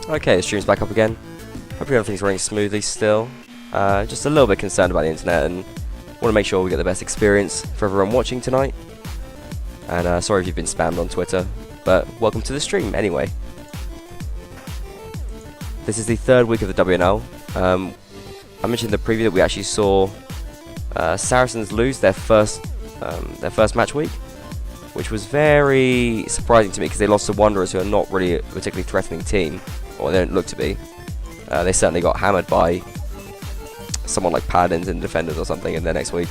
Okay, the stream's back up again. Hopefully everything's running smoothly still. Just a little bit concerned about the internet and want to make sure we get the best experience for everyone watching tonight. And sorry if you've been spammed on Twitter, but welcome to the stream anyway. This is the third week of the WNL. I mentioned in the preview that we actually saw Saracens lose their first match week, which was very surprising to me because they lost to Wanderers, who are not really a particularly threatening team, or they don't look to be. They certainly got hammered by someone like Paladins and Defenders or something in their next week.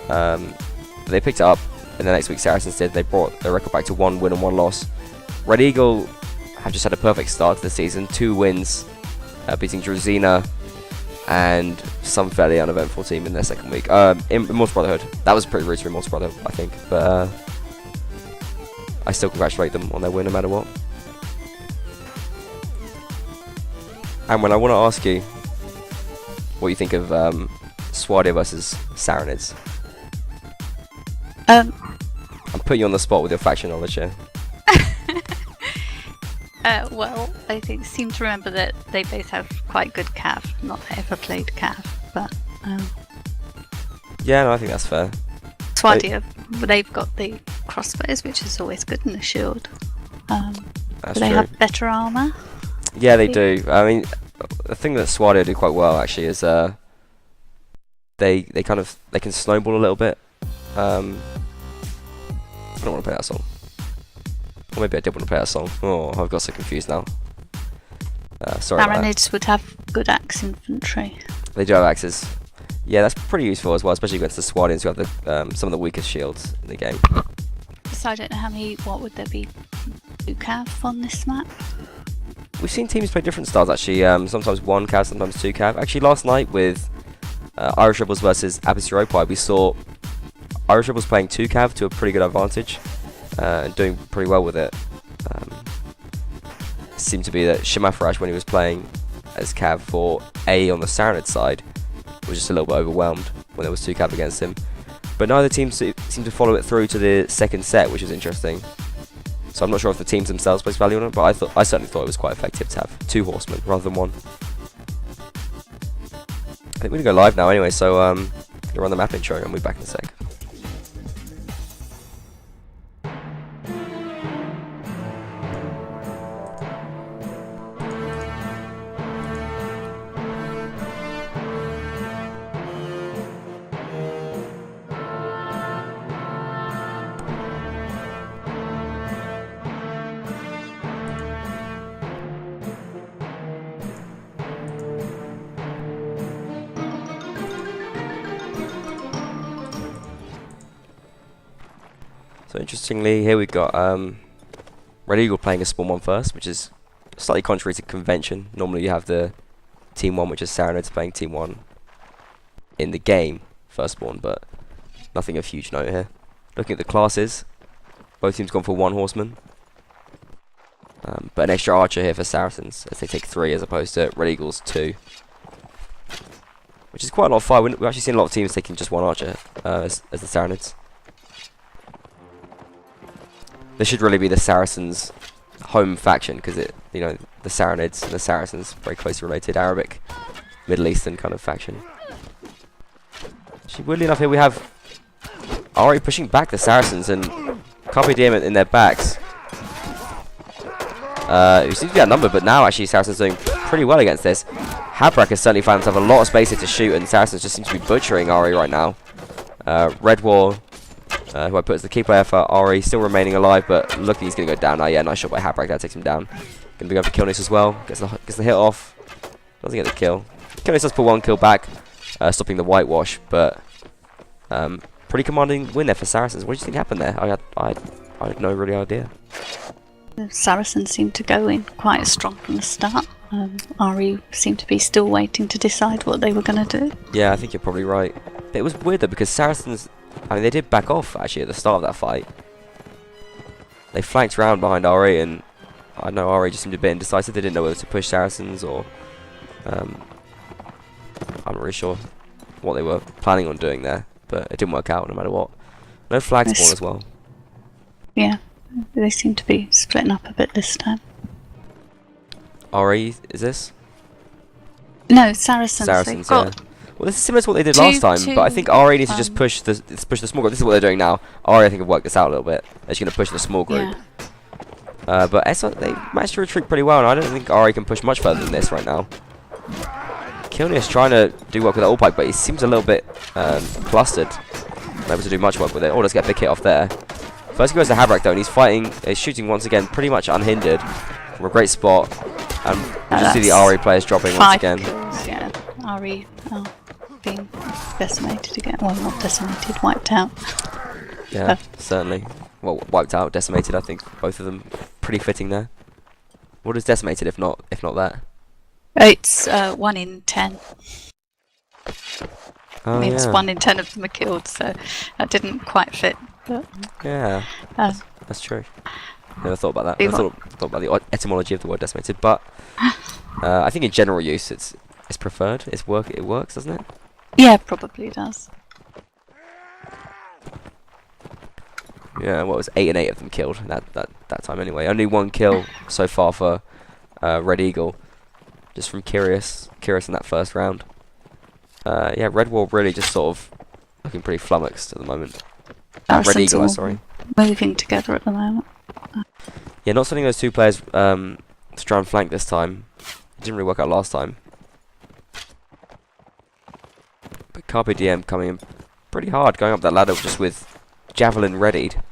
They picked it up, and the next week Saracens did. They brought their record back to 1 win and 1 loss. Red Eagle have just had a perfect start to the season, 2 wins, beating Druzina and some fairly uneventful team in their second week. In Morse Brotherhood. That was pretty rude for Morse Brotherhood, I think. But I still congratulate them on their win no matter what. And when I want to ask you what you think of Swadia versus Saracens. I'm putting you on the spot with your faction knowledge here. Well, I seem to remember that they both have quite good cav. Not that I ever played cav, but yeah, no, I think that's fair. Swadia, they've got the crossbows, which is always good, and the shield. That's they true. have better armor. Yeah, they do. I mean, the thing that Swadia do quite well actually is they can snowball a little bit. I don't want to play that song. Or maybe I did want to play that song. Oh, I've got so confused now. Sorry about that. Saracens would have good axe infantry. They do have axes. Yeah, that's pretty useful as well, especially against the Swadians who have the some of the weakest shields in the game. So I don't know how many. What would there be? 2 cav on this map? We've seen teams play different styles actually. Sometimes 1 cav, sometimes 2 cav. Actually, last night with Irish Rebels versus Abyss Europa, we saw Irish Rebels playing 2 cav to a pretty good advantage. And doing pretty well with it. Seemed to be that Shimafraj, when he was playing as cav for A on the Saracens side, was just a little bit overwhelmed when there was 2 cav against him. But neither team seemed to follow it through to the second set, which is interesting. So I'm not sure if the teams themselves place value on it, but I certainly thought it was quite effective to have 2 horsemen rather than 1. I think we're going to go live now anyway, so we'll run the map intro and we'll be back in a sec. So interestingly, here we've got Red Eagle playing a spawn 1 first, which is slightly contrary to convention. Normally you have the team 1, which is Saracens, playing team 1 in the game first spawn, but nothing of huge note here. Looking at the classes, both teams gone for 1 horseman, but an extra archer here for Saracens, as they take 3 as opposed to Red Eagle's 2. Which is quite a lot of fire. We've actually seen a lot of teams taking just 1 archer as the Saracens. This should really be the Saracens' home faction, because the Saracens and the Saracens very closely related, Arabic, Middle Eastern kind of faction. Actually, weirdly enough, here we have Ari pushing back the Saracens and Carpe Diem in their backs. Who seems to be outnumbered, but now actually Saracens doing pretty well against this. Habrak has certainly found himself a lot of space here to shoot, and Saracens just seem to be butchering Ari right now. Red War, who I put as the key player for Ari, still remaining alive, but looking he's going to go down now. Yeah, nice shot by Habrak, that takes him down. Going to be going for Kilnis as well. Gets the hit off. Doesn't get the kill. Kilnis does put 1 kill back, stopping the whitewash, but pretty commanding win there for Saracens. What do you think happened there? I had no really idea. The Saracens seemed to go in quite strong from the start. Ari seemed to be still waiting to decide what they were going to do. Yeah, I think you're probably right. It was weird though, because Saracens, I mean, they did back off actually at the start of that fight. They flanked around behind Ari, and I know Ari just seemed a bit indecisive. They didn't know whether to push Saracens or I'm not really sure what they were planning on doing there, but it didn't work out no matter what. No flag spawn as well. Yeah, they seem to be splitting up a bit this time. RE, is this? No, Saracens. Saracens, They've got Well, this is similar to what they did last time, but I think RE needs to just push the small group. This is what they're doing now. RE, I think, have worked this out a little bit. They're just going to push the small group. But they managed to retreat pretty well, and I don't think RE can push much further than this right now. Kilnia's trying to do work with that all-pike, but he seems a little bit clustered. Not able to do much work with it. Oh, let's get a big hit off there. First he goes to Havrak though, and he's shooting once again pretty much unhindered from a great spot. And you just see the RE players dropping once again. 5 kills, yeah. RE being decimated again. Well, not decimated, wiped out. Yeah, certainly. Well, wiped out, decimated, I think both of them pretty fitting there. What is decimated if not that? It's 1 in 10. Oh, Means yeah. 1 in 10 of them are killed, so that didn't quite fit. But, Yeah, that's true. Never thought about that. Never thought about the etymology of the word decimated, but I think in general use it's preferred. It works, doesn't it? yeah, probably does. Yeah, what was 8 and 8 of them killed that time anyway. Only 1 kill so far for Red Eagle, just from Curious in that first round. Yeah, Red Wall really just sort of looking pretty flummoxed at the moment. Red Eagle, sorry. Moving together at the moment. Yeah, not sending those 2 players to try and flank this time. It didn't really work out last time. But Carpe Diem coming in pretty hard, going up that ladder just with Javelin readied.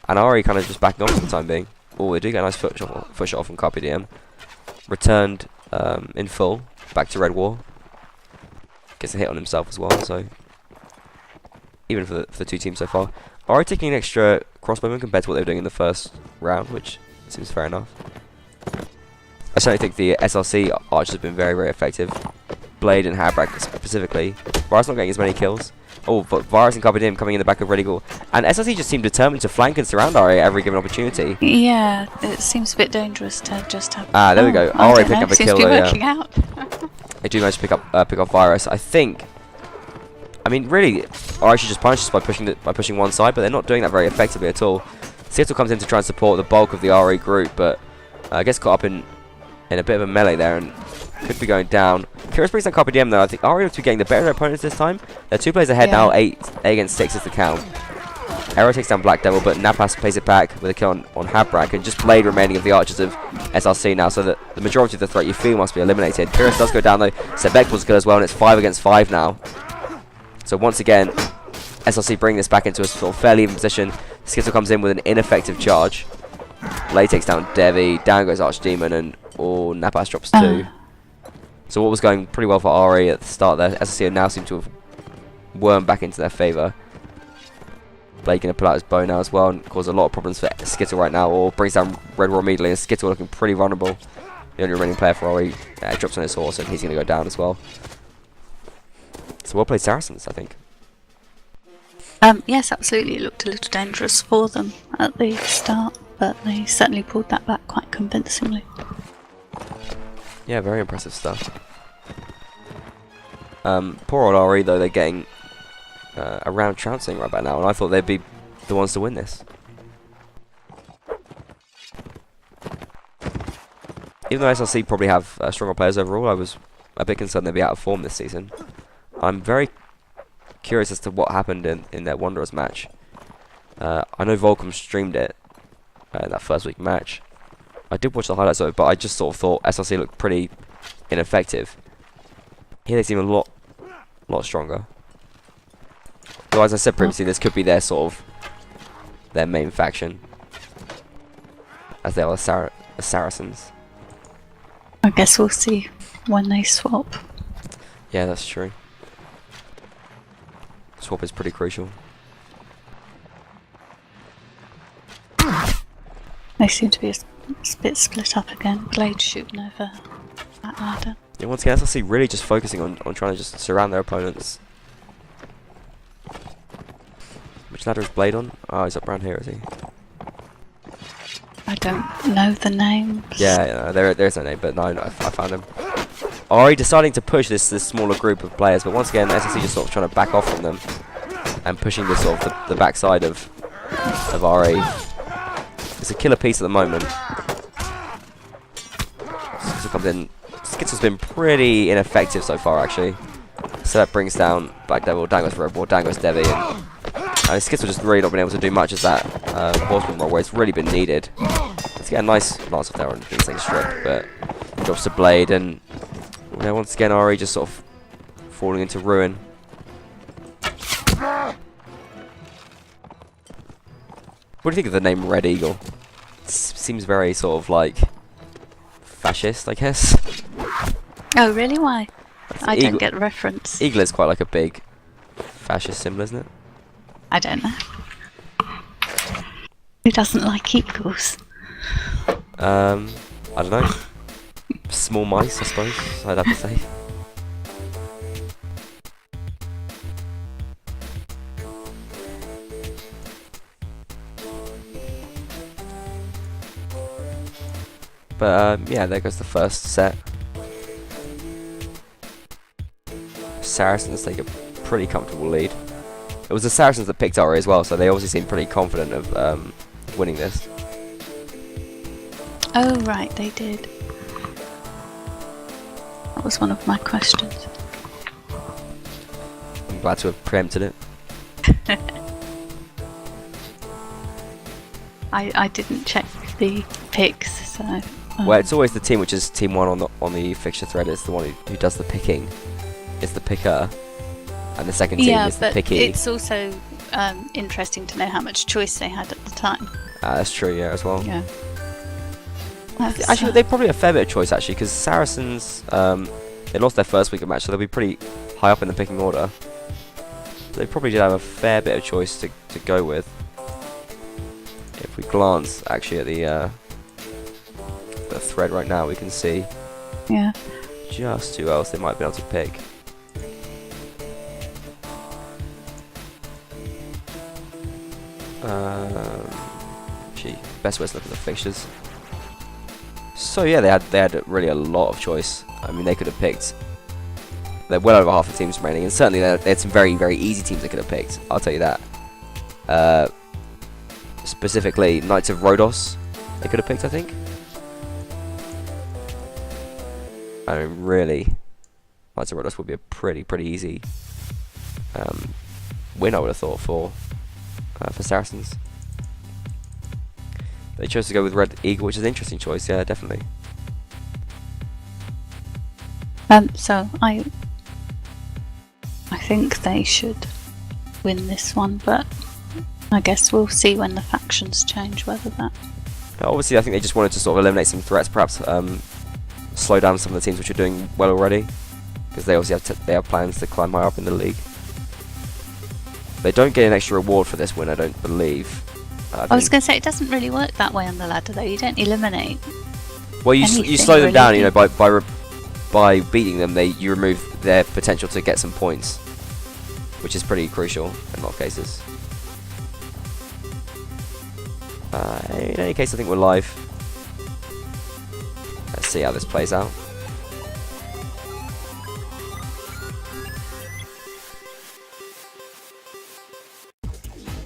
And Ari kind of just backing off for the time being. Oh, they do get a nice foot shot off from Carpe Diem. Returned in full, back to Red War. Gets a hit on himself as well, so even for the 2 teams so far. Ari taking an extra crossbowman compared to what they were doing in the first round, which seems fair enough. I certainly think the SRC archers have been very, very effective. Blade and Habrak specifically. Virus not getting as many kills. Oh, but Virus and Carpe Diem coming in the back of Red Eagle. And SRC just seem determined to flank and surround Ari at every given opportunity. Yeah, it seems a bit dangerous to just have... Ah, there we go. Ari pick up a kill though, working out. They do manage to pick up Virus. I think... I mean, really, Ari should just punish us by pushing one side, but they're not doing that very effectively at all. Seattle comes in to try and support the bulk of the RE group, but gets caught up in a bit of a melee there and could be going down. Curious brings down Carpe Diem though. I think RE are getting the better of their opponents this time. They're 2 players ahead now, 8 against 6 is the count. Arrow takes down Black Devil, but Napas plays it back with a kill on Habrak, and just Blade remaining of the archers of SRC now, so that the majority of the threat you feel must be eliminated. Curious does go down though. Sebek was good as well, and it's 5 against 5 now. So once again, SRC bring this back into a sort of fairly even position. Skittle comes in with an ineffective charge. Blade takes down Devi, down goes Archdemon, and Napas drops 2. So what was going pretty well for RE at the start there, SRC now seem to have wormed back into their favour. Blade going to pull out his bow now as well and cause a lot of problems for Skittle right now, or brings down Red War immediately, and Skittle looking pretty vulnerable. The only remaining player for RE drops on his horse, and he's going to go down as well. So well played Saracens, I think. Yes, absolutely. It looked a little dangerous for them at the start, but they certainly pulled that back quite convincingly. Yeah, very impressive stuff. Poor old RE though, they're getting around trouncing right about now, and I thought they'd be the ones to win this. Even though SLC probably have stronger players overall, I was a bit concerned they'd be out of form this season. I'm very curious as to what happened in their Wanderers match. I know Volcom streamed it in that first week match. I did watch the highlights of it, but I just sort of thought SLC looked pretty ineffective. Here they seem a lot stronger. Though, as I said previously, this could be their sort of their main faction, as they are the Saracens. I guess we'll see when they swap. Yeah, that's true. Swap is pretty crucial. They seem to be a bit split up again. Blade shooting over that ladder. Yeah, once again, SLC really just focusing on trying to just surround their opponents. Which ladder is Blade on? Oh, he's up around here, is he? I don't know the names. Yeah, there's no name, but no, I found him. Ari deciding to push this smaller group of players, but once again, SLC just sort of trying to back off from them and pushing this sort of the backside of Ari. It's a killer piece at the moment. comes in. Skitter's been pretty ineffective so far, actually. So that brings down Black Devil, down goes Red Wall, down goes Devi, and Skittle just really not been able to do much as that Horseman roll where it's really been needed. Let's get a nice lance off there on Ginseng Strip, but drops the blade, and once again Ari just sort of falling into ruin. What do you think of the name Red Eagle? It seems very sort of like fascist, I guess. Oh, really? Why? I don't get the reference. Eagle is quite like a big fascist symbol, isn't it? I don't know. Who doesn't like eagles? I don't know. Small mice, I suppose, I'd have to say. But yeah, there goes the first set. Saracens take a pretty comfortable lead. It was the Saracens that picked Ori as well, so they obviously seemed pretty confident of winning this. Oh, right, they did. That was one of my questions. I'm glad to have preempted it. I didn't check the picks, so... Well, it's always the team which is team 1 on the fixture thread. It's the one who does the picking. It's the picker. And the second team is the picky. It's also interesting to know how much choice they had at the time. That's true, yeah, as well. Yeah. Actually, they probably have a fair bit of choice, actually, because Saracens, they lost their first week of match, so they'll be pretty high up in the picking order. So they probably did have a fair bit of choice to go with. If we glance, actually, at the thread right now, we can see just who else they might be able to pick. Gee, best way to look at the fixtures. So yeah, they had really a lot of choice. I mean, they could have picked. They're well over half the teams remaining, and certainly they had some very, very easy teams they could have picked. I'll tell you that. Specifically, Knights of Rhodos, they could have picked, I think. I mean, really, Knights of Rhodos would be a pretty easy win, I would have thought, for Saracens. They chose to go with Red Eagle, which is an interesting choice, yeah, definitely. So I think they should win this one, but I guess we'll see when the factions change whether that... Obviously, I think they just wanted to sort of eliminate some threats, perhaps slow down some of the teams which are doing well already, because they obviously have plans to climb higher up in the league. They don't get an extra reward for this win, I don't believe. I was going to say, it doesn't really work that way on the ladder, though. You don't eliminate. Well, you slow them down, you know, by beating them. You remove their potential to get some points, which is pretty crucial in a lot of cases. In any case, I think we're live. Let's see how this plays out.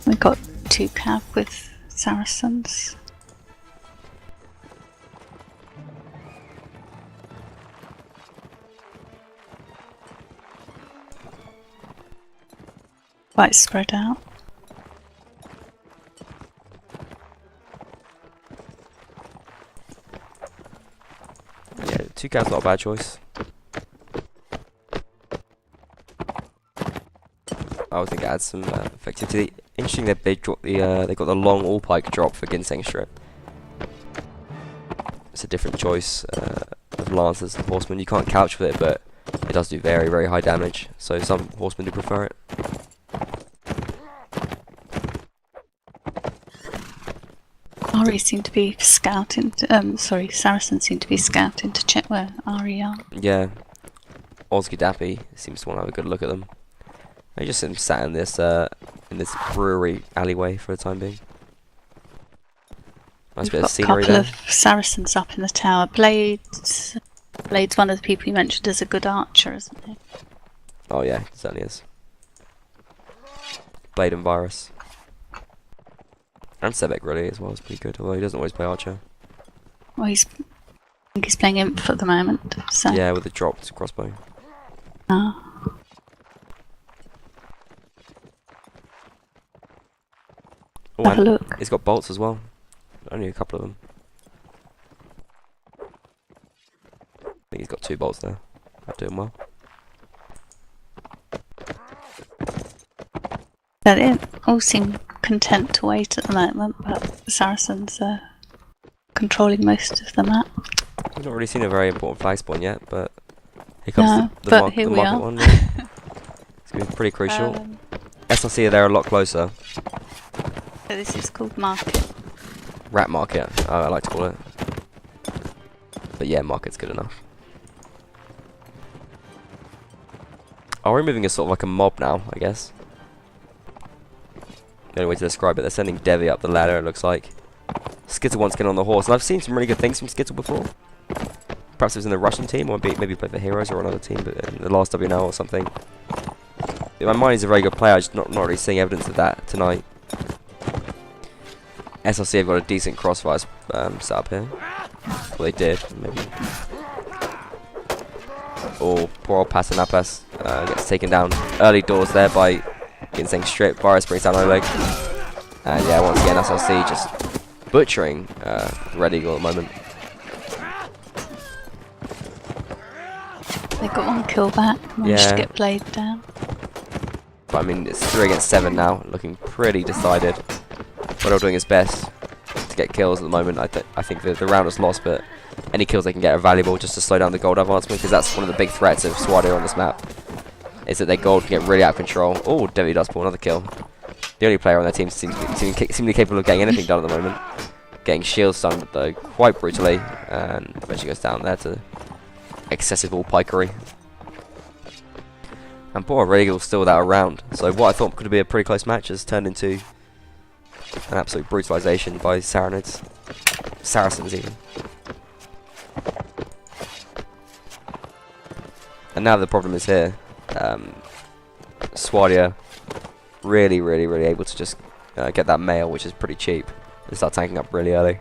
We got 2 cav with Saracens. Quite spread out. Yeah, 2 cav's not a bad choice. I would think it adds some effectivity. Interesting that they got the long all pike drop for Ginseng Strip. It's a different choice of lancers and horsemen. You can't couch with it, but it does do very high damage. So some horsemen do prefer it. Ari seemed to be scouting. Saracens seemed to be scouting to check where Ari are. Yeah, Osgidapi seems to want to have a good look at them. They just sat in this brewery alleyway for the time being. Nice bit of scenery there. A couple of Saracens up in the tower. Blade's one of the people you mentioned as a good archer, isn't he? Oh yeah, it certainly is. Blade and Virus. And Sebek really as well is pretty good, although he doesn't always play archer. Well, he's think he's playing imp at the moment. So. Yeah, with a dropped crossbow. Oh. Oh, Have a and look. he's got bolts as well. Only a couple of them. I think he's got 2 bolts there. I'm doing well. They all seem content to wait at the moment, but the Saracens are controlling most of the map. We've not really seen a very important flag spawn yet, but here comes No, the but here the we market are. one. Yeah. It's going to be pretty crucial. SLC are there a lot closer. So this is called market. Rat market, I like to call it. But yeah, market's good enough. Oh, we're moving as sort of like a mob now, I guess. The only way to describe it, they're sending Devi up the ladder, it looks like. Skittle wants to get on the horse, and I've seen some really good things from Skittle before. Perhaps it was in the Russian team, or maybe played for Heroes or another team, but in the last WNL or something. In my mind, he's a very good player, I'm just not really seeing evidence of that tonight. SLC have got a decent crossfire set up here. Well, they did, maybe. Oh, poor old Pasanapas gets taken down early doors there by getting stripped. Virus brings down Oleg. And yeah, once again, SLC just butchering Red Eagle at the moment. They got 1 kill back, managed to get Blade down. But I mean, it's 3 against 7 now, looking pretty decided. Red doing his best to get kills at the moment. I think the round is lost, but any kills they can get are valuable just to slow down the gold advancement, because that's one of the big threats of Swadia on this map, is that their gold can get really out of control. Oh, Devi does pull another kill. The only player on their team seemingly capable of getting anything done at the moment. Getting shield stunned though quite brutally, and eventually goes down there to excessive all pikery. And poor Red Eagle's still without a round, so what I thought could be a pretty close match has turned into an absolute brutalization by Saracens even. And now the problem is here. Swadia really able to just get that mail, which is pretty cheap, and start tanking up really early.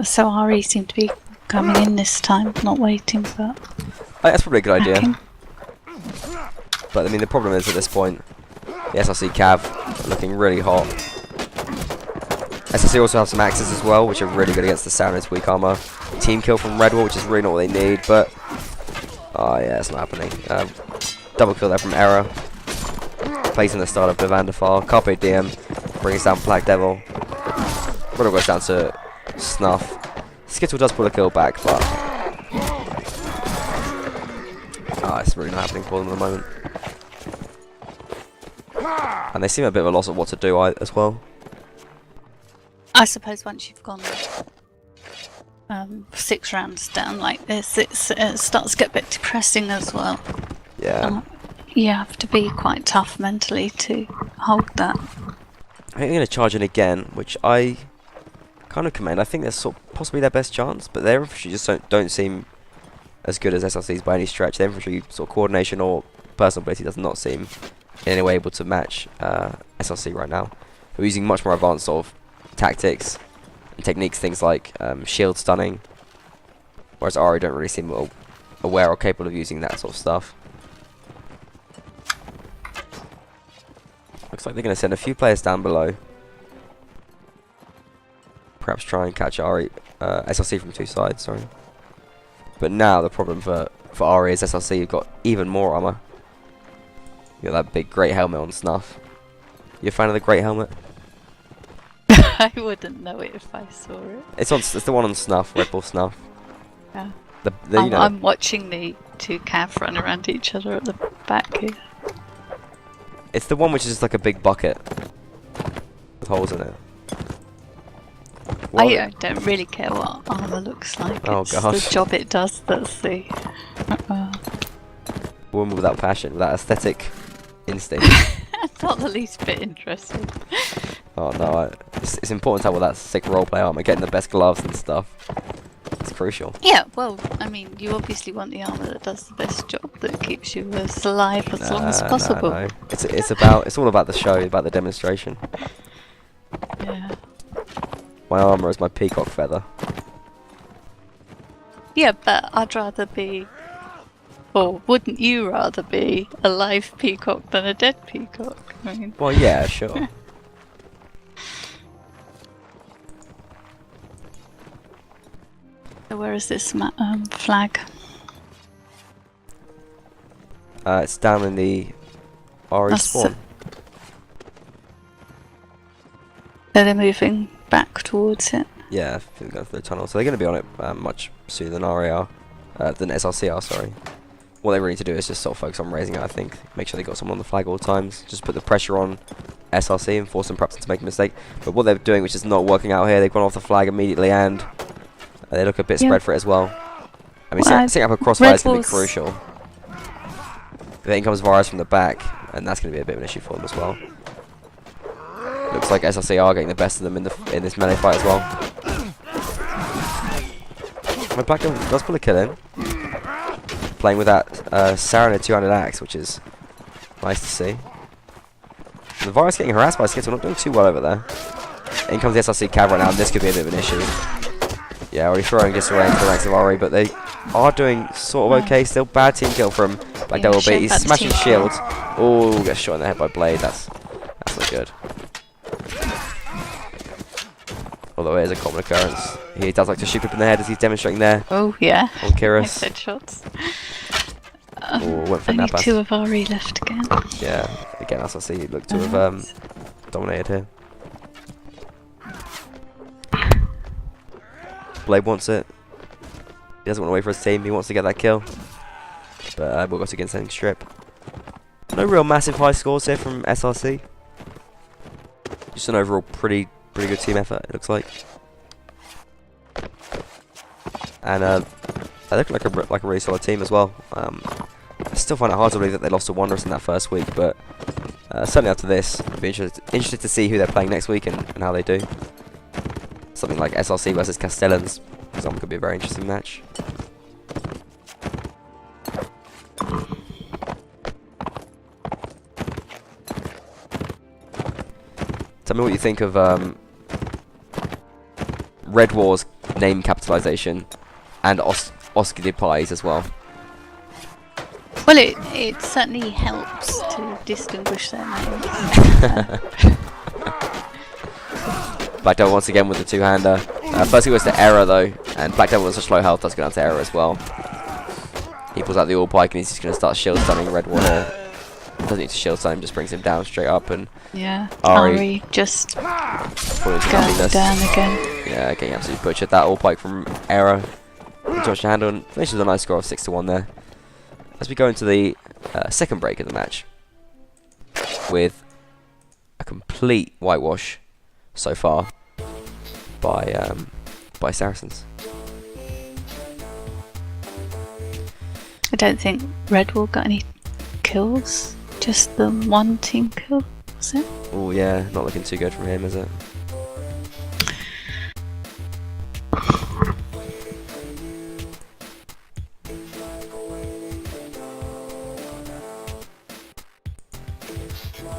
So RE seem to be coming in this time, not waiting for. That's probably a good idea. Hacking. But I mean, the problem is at this point, the SLC Cav looking really hot. SLC also have some axes as well, which are really good against the Saracens' weak armor. Team kill from Redwall, which is really not what they need, but oh yeah, it's not happening. Double kill there from Error. Placing the start of the Vandafar. Carpe Diem brings down Black Devil. Redwall goes down to Snuff. Skittle does pull a kill back, but it's really not happening for them at the moment. And they seem a bit of a loss of what to do as well. I suppose once you've gone 6 rounds down like this, it starts to get a bit depressing as well. Yeah. You have to be quite tough mentally to hold that. I think they're going to charge in again, which I kind of commend. I think that's possibly their best chance, but their infantry just don't seem as good as SLC's by any stretch. Their infantry sort of coordination or personal ability does not seem in any way able to match SLC right now. We're using much more advanced sort of tactics and techniques, things like shield stunning, whereas Ari don't really seem aware or capable of using that sort of stuff. Looks like they're going to send a few players down below. Perhaps try and catch Ari, SLC from 2 sides, sorry. But now the problem for Ari is SLC have got even more armor. You got that big great helmet on Snuff. You a fan of the great helmet? I wouldn't know it if I saw it. It's the one on Snuff, Red Bull Snuff. Yeah. You know, I'm watching the 2 cav run around each other at the back here. it's the one which is just like a big bucket with holes in it. I don't really care what armour looks like. Oh, it's gosh. the job it does that's the... Woman without passion, without aesthetic instinct. Not the least bit interested. Oh no, it's important to have all that sick roleplay armor, getting the best gloves and stuff. It's crucial. Yeah, well, I mean, you obviously want the armour that does the best job, that keeps you as alive as long as possible. No. It's all about the show, about the demonstration. my armor as my peacock feather. Yeah, but I'd rather be, or wouldn't you rather be, a live peacock than a dead peacock? I mean, Well, yeah, sure. so where is this flag? It's down in the RE That's spawn. So they're moving back towards it. Yeah, I think they're going through the tunnel. So they're going to be on it much sooner than RE are. Than SRC are, sorry. What they really need to do is just sort of focus on raising it, I think. Make sure they got someone on the flag all the times. Just put the pressure on SRC and force them perhaps into making a mistake. But what they're doing, which is not working out here, they've gone off the flag immediately and they look a bit spread for it as well. I mean, setting up a crossfire is going to be crucial. Then comes Virus from the back, and that's going to be a bit of an issue for them as well. Looks like SRC are getting the best of them in this melee fight as well. My Black Devil does pull a kill in. Playing with that Saracen two-handed axe, which is nice to see. The Virus getting harassed by Skittle, not doing too well over there. In comes the SRC Cav right now, and this could be a bit of an issue. Yeah, already throwing disarray into the ranks of RE, but they are doing sort of okay still. Bad team kill from Black Devil, but he's smashing shields. Oh, gets shot in the head by Blade. That's not good. Although it is a common occurrence. He does like to shoot people in the head as he's demonstrating there. Oh yeah. On Kyrus. Nice headshots. Went for Only Napas. 2 of RE left again. Yeah, again, as I see, he looked to have dominated here. Blade wants it. He doesn't want to wait for his team. He wants to get that kill. But we'll go against sending strip. No real massive high scores here from SRC. Just an overall pretty good team effort, it looks like. And they look like a really solid team as well. I still find it hard to believe that they lost to Wanderers in that first week, but certainly after this, I'd be interested to see who they're playing next week and how they do. Something like SRC versus Castellans, for example, could be a very interesting match. Tell me what you think of Red War's name capitalization and Oscar de Pies as well. Well, it certainly helps to distinguish their names. Black Devil once again with the two-hander. First he goes to Error though, and Black Devil with such low health does go down to Error as well. He pulls out the all pike and he's just going to start shield stunning Red War here. Doesn't need to shield stun him, just brings him down straight up and yeah, RE RE just going down again. Yeah, getting absolutely butchered. That all pike from Error. Josh to handle and finishes with a nice score of 6-1 there. As we go into the second break of the match with a complete whitewash so far by Saracens. I don't think Red Wall got any kills. Just the one team kill, was it? Oh yeah, not looking too good from him, is it?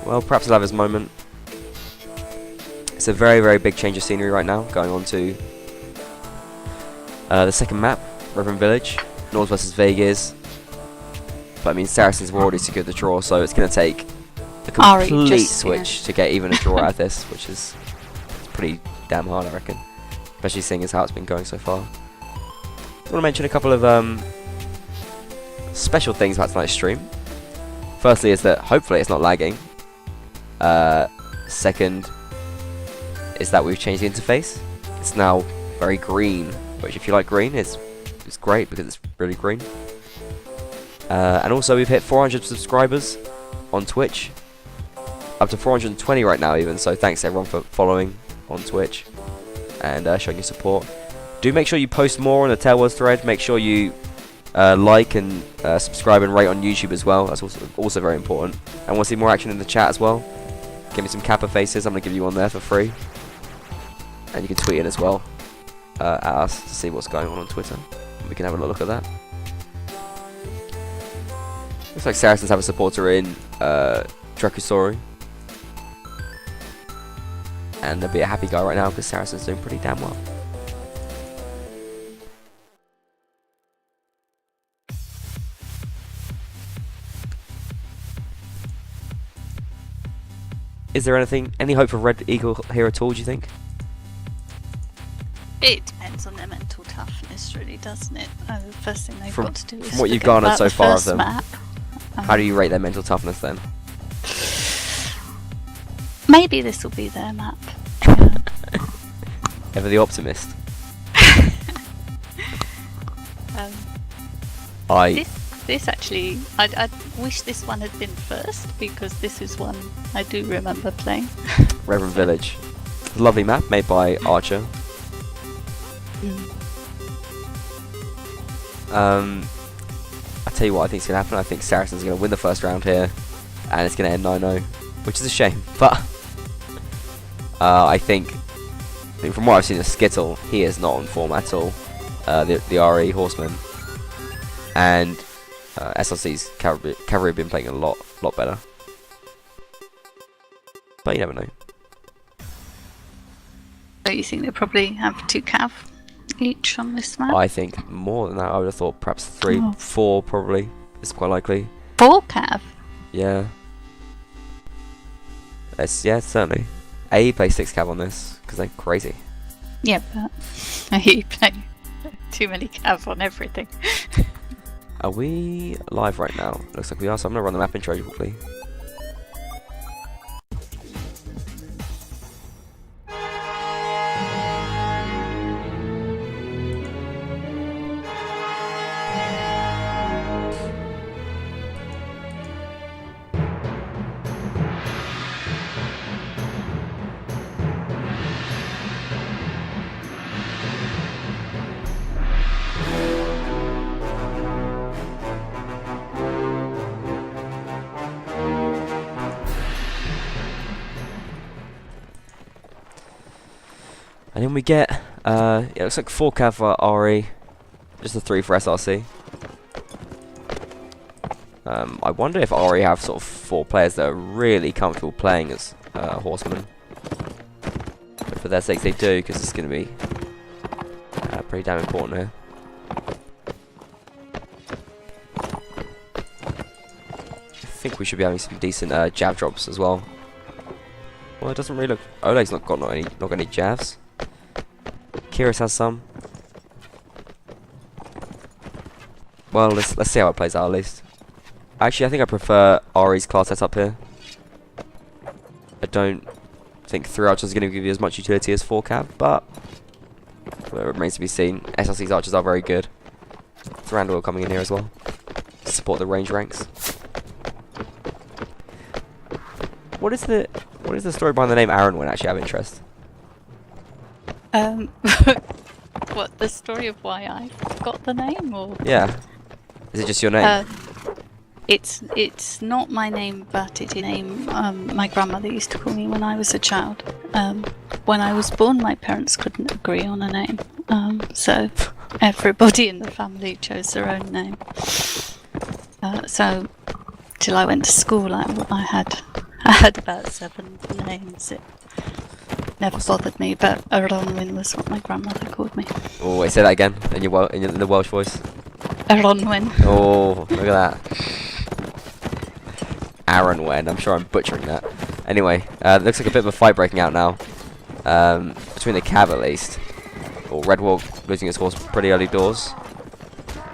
Well, perhaps he'll have his moment. It's a very big change of scenery right now, going on to the second map, Reverend Village, North versus Vegas. But I mean, Saracens have already secured the draw, so it's going to take a complete switch to get even a draw out of this, which is pretty damn hard, I reckon. Especially seeing as how it's been going so far. I want to mention a couple of special things about tonight's stream. Firstly is that hopefully it's not lagging. Second is that we've changed the interface. It's now very green, which if you like green, it's great because it's really green. And also we've hit 400 subscribers on Twitch. Up to 420 right now even, so thanks everyone for following on Twitch and showing your support. Do make sure you post more on the Tailwars thread. Make sure you like and subscribe and rate on YouTube as well. That's also very important. And want to see more action in the chat as well? Give me some Kappa faces. I'm going to give you one there for free. And you can tweet in as well at us to see what's going on Twitter. We can have a look at that. Looks like Saracens have a supporter in Drakusori. and they'll be a happy guy right now because Saracens doing pretty damn well. Is there any hope for Red Eagle here at all, do you think? It depends on their mental toughness, really, doesn't it? The first thing they've got to do is from what you've forget garnered about so the far of first them, map. how do you rate their mental toughness then? Maybe this will be their map. Ever the optimist. This actually, I wish this one had been first, because this is one I do remember playing. Reverend Village. It's a lovely map made by Archer. I tell you what I think is going to happen. I think Saracens are going to win the first round here, and it's going to end 9-0, which is a shame. But I think from what I've seen of Skittle, he is not on form at all. The RE Horseman and SLC's Cavalry have been playing a lot better. But you never know. So you think they probably have 2 cav each on this map? I think more than that. I would have thought perhaps 3, 4 probably. It's quite likely. 4 cav? Yeah. Yeah, certainly. AE plays 6 cav on this because they're crazy. Yeah, but you play too many cav on everything. Are we live right now? Looks like we are, so I'm going to run the map intro quickly. And then we get, it looks like 4 cav for RE, just a 3 for SRC. I wonder if RE have sort of 4 players that are really comfortable playing as horsemen. But for their sakes they do, because it's going to be pretty damn important here. I think we should be having some decent jab drops as well. Well, it doesn't really look. Oleg's not got any jabs. Kyrus has some. Well, let's see how it plays out at least. Actually, I think I prefer Ari's class setup here. I don't think 3 archers is going to give you as much utility as 4 cav, but it remains to be seen. SLC's archers are very good. Thranduil coming in here as well to support the range ranks. What is the story behind the name Arrynwen? Actually, I have interest. What, the story of why I got the name, or? Yeah. Is it just your name? It's not my name, but it's a name my grandmother used to call me when I was a child. When I was born, my parents couldn't agree on a name, so everybody in the family chose their own name. So till I went to school, I had about 7 names. It never bothered me, but Arrynwen was what my grandmother called me. Oh, wait, say that again in the Welsh voice. Arrynwen. Oh, look at that. Arrynwen. I'm sure I'm butchering that. Anyway, looks like a bit of a fight breaking out now. Between the cav at least. Or Redwall losing his horse pretty early doors.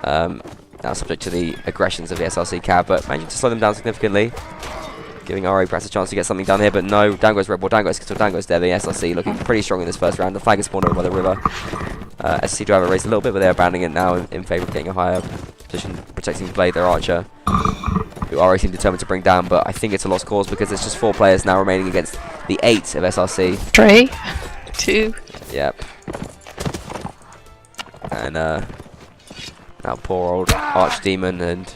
Now subject to the aggressions of the SLC cav, but managing to slow them down significantly. Giving RA perhaps a chance to get something done here, but no. Down goes Redwall, down goes Skittle, down goes there. The SLC looking pretty strong in this first round. The flag is spawned over by the river. SC driver raised a little bit, but they're abandoning it now in favour of getting a higher position, protecting Blade, their archer, who RA seem determined to bring down, but I think it's a lost cause because there's just 4 players now remaining against the 8 of SRC. 3, 2. Yep. And now poor old Archdemon and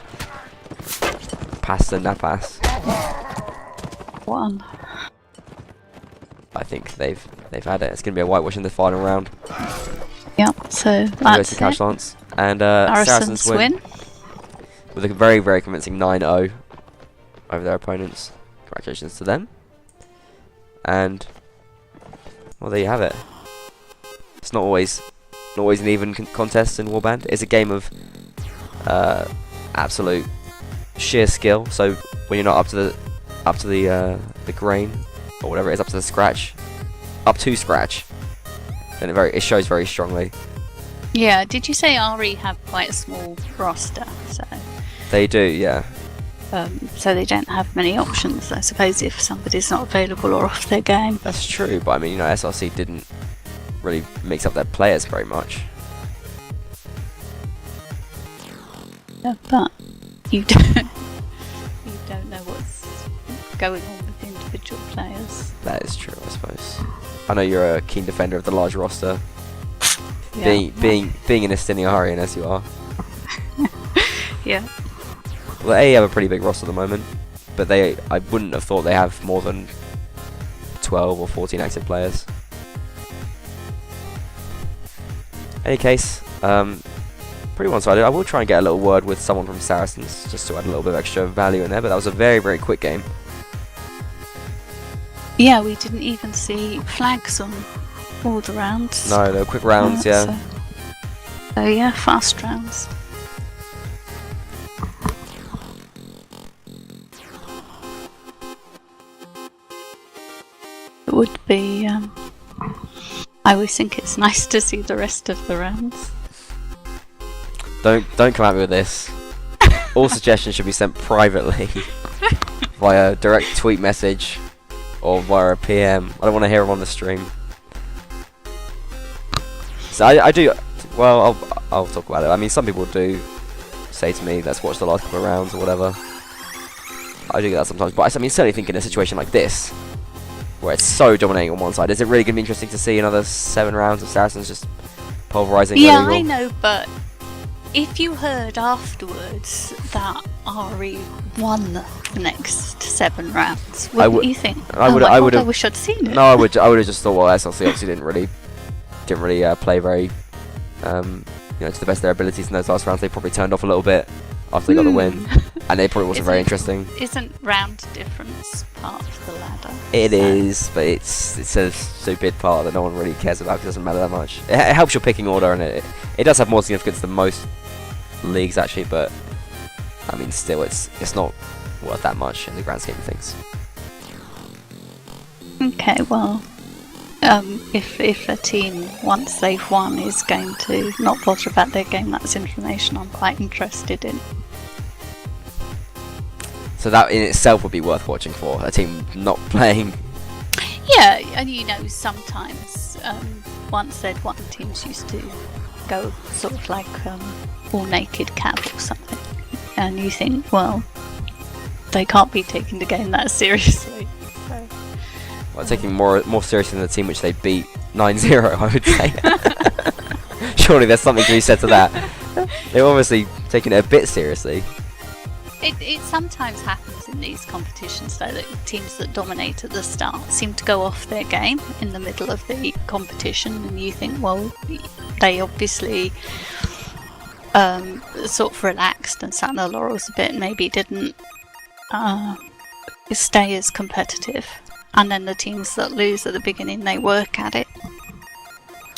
Pastor Napas. 1. I think they've had it. It's going to be a whitewash in the final round. Yep, so that's it. Couch Lance. And Saracens win. With a very, very convincing 9-0 over their opponents. Congratulations to them. And well, there you have it. It's not always an even contest in Warband. It's a game of absolute sheer skill. So when you're not up to the grain or whatever it is, up to scratch, then it shows very strongly. Yeah. Did you say RE have quite a small roster? So They do, yeah. so they don't have many options, I suppose, if somebody's not available or off their game. That's true, but I mean, SRC didn't really mix up their players very much. Yeah, but you don't know what's going on with individual players. That is true, I suppose. I know you're a keen defender of the large roster. Yeah. Being in a Stiniarian as you are. Yeah. Well, AE have a pretty big roster at the moment, but I wouldn't have thought they have more than 12 or 14 active players. Any case, pretty one-sided. I will try and get a little word with someone from Saracens, just to add a little bit of extra value in there, but that was a very, very quick game. Yeah, we didn't even see flags on all the rounds. No, they were quick rounds, yeah. So yeah, fast rounds. It would be, I always think it's nice to see the rest of the rounds. Don't come at me with this. All suggestions should be sent privately via direct tweet message or via a PM. I don't want to hear them on the stream. So I do. Well, I'll talk about it. I mean, some people do say to me, "Let's watch the last couple of rounds" or whatever. I do get that sometimes, but I mean, certainly think in a situation like this, where it's so dominating on one side, is it really going to be interesting to see another 7 rounds of Saracens just pulverizing? Yeah, I know, but if you heard afterwards that RE won the next 7 rounds, wouldn't you think? I wish I'd seen it. No, I would have just thought, well, SLC obviously didn't really play very, to the best of their abilities in those last rounds. They probably turned off a little bit after they got the win, and they probably wasn't very interesting. Isn't round difference part of the ladder? It is, but it's a stupid part that no one really cares about because it doesn't matter that much. It helps your picking order, and it does have more significance than most leagues actually, but I mean, still, it's not worth that much in the grand scheme of things. Okay, well, if a team, once they've won, is going to not bother about their game, that's information I'm quite interested in. So that in itself would be worth watching for, a team not playing. Yeah, and sometimes once they'd won, teams used to go sort of like all naked cap or something, and you think, well, they can't be taking the game that seriously. So, well, taking more seriously than the team which they beat 9-0, I would say. Surely there's something to be said to that. They're obviously taking it a bit seriously. It sometimes happens in these competitions, though, that teams that dominate at the start seem to go off their game in the middle of the competition, and you think, well, they obviously sort of relaxed and sat on their laurels a bit, and maybe didn't stay as competitive. And then the teams that lose at the beginning, they work at it,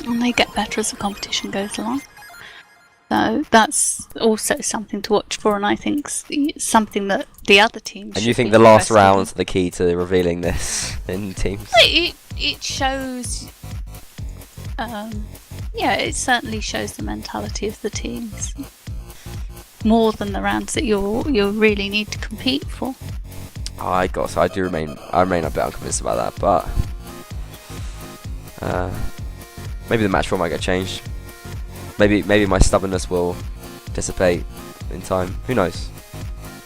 and they get better as the competition goes along. So that's also something to watch for, and I think something that the other teams. And you think the last rounds are the key to revealing this in teams? It shows. It certainly shows the mentality of the teams more than the rounds that you really need to compete for. Oh, I remain a bit unconvinced about that, but maybe the match form might get changed. Maybe my stubbornness will dissipate in time. Who knows?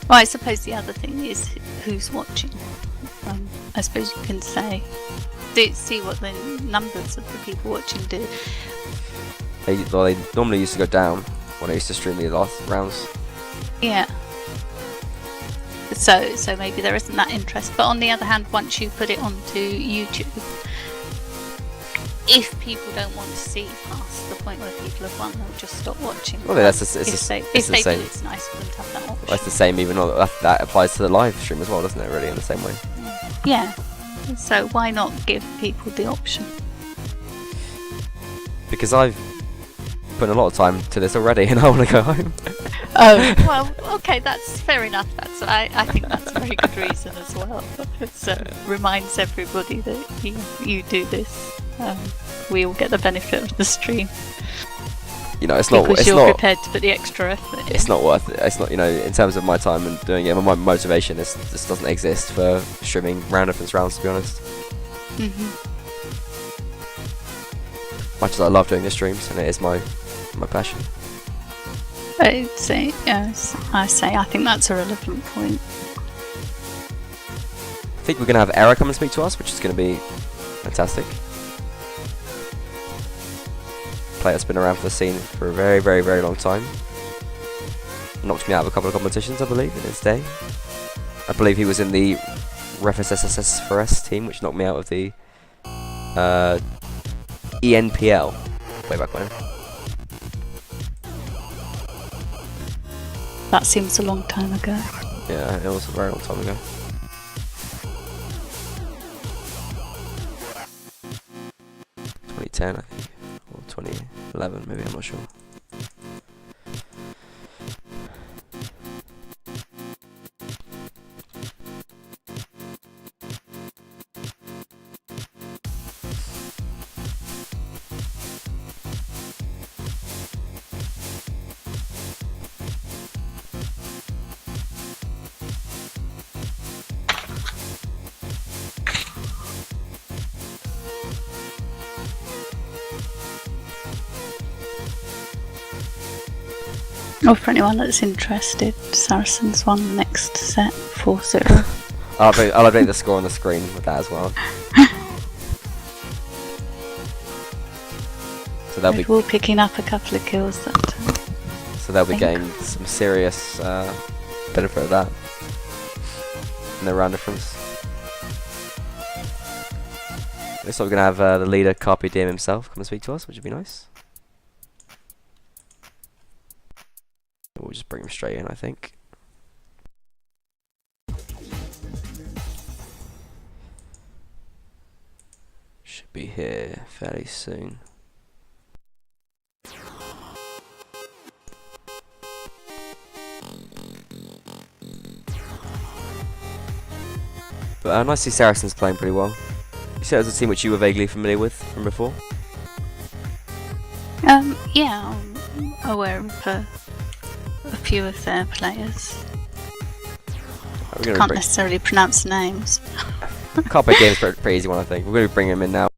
Well, I suppose the other thing is who's watching. I suppose you can see what the numbers of the people watching do. They normally used to go down when I used to stream the last rounds. Yeah. So maybe there isn't that interest. But on the other hand, once you put it onto YouTube, if people don't want to see past the point where people have won, they'll just stop watching. Well, it's the same. It's nice for them to have that option. Well, it's the same, even though that applies to the live stream as well, doesn't it? Really, in the same way. Yeah. So why not give people the option? because I've put in a lot of time to this already, and I want to go home. Oh, well, okay, that's fair enough. I think that's a very good reason as well. So reminds everybody that you do this. We all get the benefit of the stream. You know, it's not. Because It's you're not. prepared to put the extra effort in. It's not worth it. It's not. You know, in terms of my time and doing it, my motivation this doesn't exist for streaming round reference rounds. To be honest. Much as I love doing the streams, and it is my passion. I think that's a relevant point. I think we're going to have Era come and speak to us, which is going to be fantastic. Player that's been around for the scene for a very, very, very long time. Knocked me out of a couple of competitions, I believe, in his day. I believe he was in the RefSSS4S team, which knocked me out of the ENPL way back when. That seems a long time ago. Yeah, it was a very long time ago. '10, I think, or 2011, maybe. I'm not sure. Or for anyone that's interested, Saracens won next set 4-0. I'll update the score on the screen with that as well. So they'll be all picking up a couple of kills that time. So they'll be getting some serious benefit of that in their round difference. Looks like we're gonna have the leader, Carpe Diem himself, come and speak to us, which would be nice. We'll just bring him straight in, I think. Should be here fairly soon. But nice to see Saracens playing pretty well. You said it was a team which you were vaguely familiar with from before? Yeah, I'm aware of a few of their players. Can't necessarily pronounce names. Carpe Diem's a pretty easy one, I think. We're going to bring him in now.